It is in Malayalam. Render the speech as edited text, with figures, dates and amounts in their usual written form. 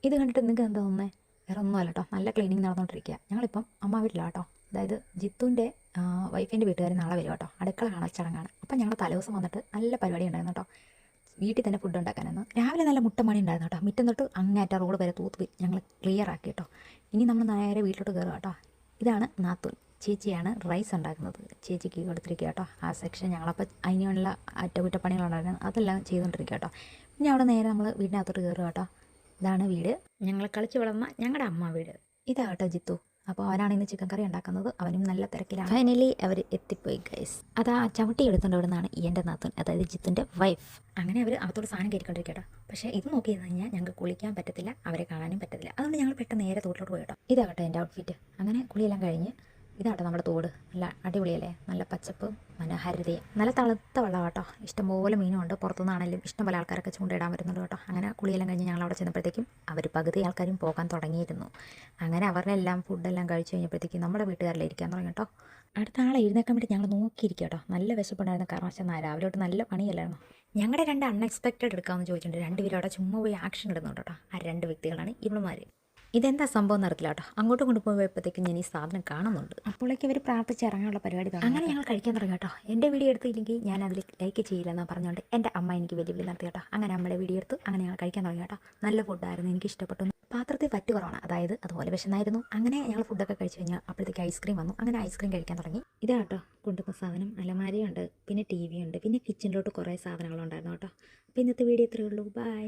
ഇത് കണ്ടിട്ട് നിങ്ങൾക്ക് എന്താ തോന്നുന്നത്? വേറെ ഒന്നുമല്ല കേട്ടോ, നല്ല ക്ലീനിങ് നടന്നുകൊണ്ടിരിക്കുക. ഞങ്ങളിപ്പം അമ്മ വീട്ടിലാണ് കേട്ടോ. അതായത് ജിത്തുവിൻ്റെ വൈഫിൻ്റെ വീട്ടുകാർ നാളെ വരും കേട്ടോ. അടുക്കള കാണൽ ചടങ്ങാണ്. അപ്പം ഞങ്ങൾ തലേദിവസം വന്നിട്ട് നല്ല പരിപാടി ഉണ്ടായിരുന്നു കേട്ടോ. വീട്ടിൽ തന്നെ ഫുഡ് ഉണ്ടാക്കാനെന്ന് രാവിലെ നല്ല മുട്ടമണി ഉണ്ടായിരുന്നു കേട്ടോ. മുറ്റം തൊട്ട് അങ്ങേറ്റ റോഡ് വരെ തൂത്ത് ഞങ്ങൾ ക്ലിയർ ആക്കി കേട്ടോ. ഇനി നമ്മൾ നേരെ വീട്ടിലോട്ട് കയറുക കേട്ടോ. ഇതാണ് നാത്തൂൻ ചേച്ചിയാണ് റൈസ് ഉണ്ടാക്കുന്നത്. ചേച്ചിക്ക് കൊടുത്തിരിക്കുക കേട്ടോ. ആ സെക്ഷൻ ഞങ്ങളപ്പോൾ അതിനുള്ള അറ്റകുറ്റപ്പണികളുണ്ടായിരുന്നു, അതെല്ലാം ചെയ്തുകൊണ്ടിരിക്കുക കേട്ടോ. പിന്നെ അവിടെ നേരെ നമ്മൾ വീടിനകത്തോട്ട് കയറുക കേട്ടോ. ഇതാണ് വീട്, ഞങ്ങൾ കളിച്ച് വളർന്ന ഞങ്ങളുടെ അമ്മ വീട്. ഇതാ കേട്ടോ ജിത്തു. അപ്പോൾ അവരാണ് ഇന്ന് ചിക്കൻ കറി ഉണ്ടാക്കുന്നത്. അവനും നല്ല തിരക്കിലാണ്. ഫൈനലി അവർ എത്തിപ്പോയി ഗൈസ്. അതാ ചവിട്ടി എടുത്തുകൊണ്ട് വിടുന്നതാണ് എൻ്റെ നാത്തൂൻ, അതായത് ജിത്തുൻ്റെ വൈഫ്. അങ്ങനെ അവർ അകത്തോട് സാധനം കയറിക്കൊണ്ടിരിക്കട്ടോ. പക്ഷേ ഇത് നോക്കി കഴിഞ്ഞാൽ ഞങ്ങൾക്ക് കുളിക്കാൻ പറ്റത്തില്ല, അവരെ കാണാനും പറ്റത്തില്ല. അതുകൊണ്ട് ഞങ്ങൾ പെട്ടെന്ന് നേരെ തോട്ടിലോട്ട് പോയി കേട്ടോ. ഇതാകട്ടെ എൻ്റെ ഔട്ട്ഫിറ്റ്. അങ്ങനെ കുളിയെല്ലാം കഴിഞ്ഞ് ഇതാട്ടോ നമ്മുടെ തോട്. നല്ല അടിപൊളിയല്ലേ, നല്ല പച്ചപ്പ് മനോഹാരിതയും നല്ല തളുത്ത വെള്ളം കേട്ടോ. ഇഷ്ടംപോലെ മീനുണ്ട്. പുറത്തുനിന്നാണെങ്കിലും ഇഷ്ടംപോലെ ആൾക്കാരൊക്കെ ചൂണ്ടയിടാൻ വരുന്നുണ്ട് കേട്ടോ. അങ്ങനെ കുളിയെല്ലാം കഴിഞ്ഞ് ഞങ്ങൾ അവിടെ ചെന്നപ്പോഴത്തേക്കും അവർ പകുതി ആൾക്കാരും പോകാൻ തുടങ്ങിയിരുന്നു. അങ്ങനെ അവരുടെ എല്ലാം ഫുഡെല്ലാം കഴിച്ച് കഴിഞ്ഞപ്പോഴത്തേക്കും നമ്മുടെ വീട്ടുകാരിൽ ഇരിക്കാൻ തുടങ്ങി കേട്ടോ. അടുത്ത ആളെ എഴുന്നേക്കാൻ വേണ്ടി ഞങ്ങൾ നോക്കിയിരിക്കുക കേട്ടോ. നല്ല വിശപ്പുണ്ടായിരുന്നു. കാരണം വെച്ചാൽ രാവിലെ തൊട്ട് നല്ല പണിയല്ലായിരുന്നു. ഞങ്ങളുടെ രണ്ട് അൺഎക്സ്പെക്റ്റഡ് എടുക്കാമെന്ന് ചോദിച്ചിട്ടുണ്ട്. രണ്ടുപേരും അവിടെ ചുമ്മാ പോയി ആക്ഷൻ ഇടുന്നുണ്ട് കേട്ടോ. ആ രണ്ട് വ്യക്തികളാണ് ഇവളുമാർ. ഇതെന്താ സംഭവം നടത്തില്ല കേട്ടോ. അങ്ങോട്ടും കൊണ്ടുപോയപ്പോഴത്തേക്കും ഞാൻ ഈ സാധനം കാണുന്നുണ്ട്. അപ്പോഴേക്കും അവർ പ്രാർത്ഥിച്ച് ഇറങ്ങാനുള്ള പരിപാടി തുടങ്ങി. അങ്ങനെ ഞങ്ങൾ കഴിക്കാൻ തുടങ്ങി കേട്ടോ. എൻ്റെ വീഡിയോ എടുത്തില്ലെങ്കിൽ ഞാൻ അതിൽ ലൈക്ക് ചെയ്യില്ലെന്ന് പറഞ്ഞുകൊണ്ട് എൻ്റെ അമ്മ എനിക്ക് വെല്ലുവിളി നടത്തി കേട്ടോ. അങ്ങനെ നമ്മുടെ വീഡിയോ എടുത്ത് അങ്ങനെ ഞങ്ങൾ കഴിക്കാൻ തുടങ്ങി കേട്ടോ. നല്ല ഫുഡായിരുന്നു, എനിക്ക് ഇഷ്ടപ്പെട്ടു. പാത്രത്തിൽ പറ്റ് കുറവാണ്, അതായത് അതുപോലെ വിശന്നായിരുന്നു. അങ്ങനെ ഞങ്ങൾ ഫുഡൊക്കെ കഴിച്ച് കഴിഞ്ഞാൽ അപ്പോഴത്തേക്ക് ഐസ്ക്രീം വന്നു. അങ്ങനെ ഐസ്ക്രീം കഴിക്കാൻ തുടങ്ങി. ഇതാ കേട്ടോ കൊണ്ടുവന്ന സാധനം. അലമാരിയുണ്ട്, പിന്നെ ടി വി ഉണ്ട്, പിന്നെ കിച്ചണിലോട്ട് കുറേ സാധനങ്ങളുണ്ടായിരുന്നു കേട്ടോ. അപ്പോൾ ഇന്നത്തെ വീഡിയോ ഇത്രയേ ഉള്ളൂ. ബൈ.